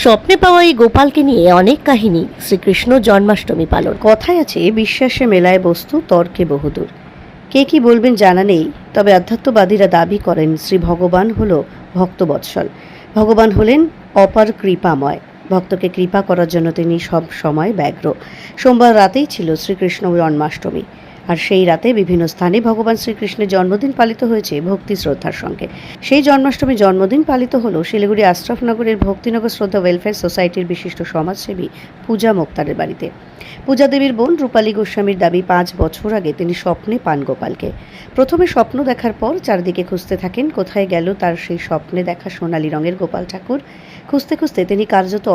স্বপ্নে পাওয়া এই গোপালকে নিয়ে অনেক কাহিনী। শ্রীকৃষ্ণ জন্মাষ্টমী পালন। কথায় আছে, বিশ্বাসে মেলায় বস্তু, তর্কে বহুদূর। কে কি বলবেন জানা নেই, তবে আধ্যাত্মবাদীরা দাবি করেন শ্রী ভগবান হল ভক্তবৎসল। ভগবান হলেন অপার কৃপাময়। ভক্তকে কৃপা করার জন্য তিনি সব সময় ব্যগ্র। সোমবার রাতেই ছিল শ্রীকৃষ্ণ জন্মাষ্টমী, আর সেই রাতে বিভিন্ন স্থানে ভগবান শ্রীকৃষ্ণের জন্মদিন পালিত হয়েছে ভক্তি শ্রদ্ধার সঙ্গে। সেই জন্মাষ্টমী জন্মদিন পালিত হলো শিলিগুড়ি আশরাফনগরের ভক্তিনগর শ্রদ্ধা ওয়েলফেয়ার সোসাইটির বিশিষ্ট সমাজসেবী পূজা মোক্তারের বাড়িতে। পূজা দেবীর বোন রূপালী গোস্বামীর দাবি, 5 বছর আগে তিনি স্বপ্নে পান গোপালকে। প্রথমে স্বপ্ন দেখার পর চারদিকে খুঁজতে থাকেন কোথায় গেল তার সেই স্বপ্নে দেখা সোনালী রঙের গোপাল ঠাকুর। খুঁজতে খুঁজতে তিনি কার্যত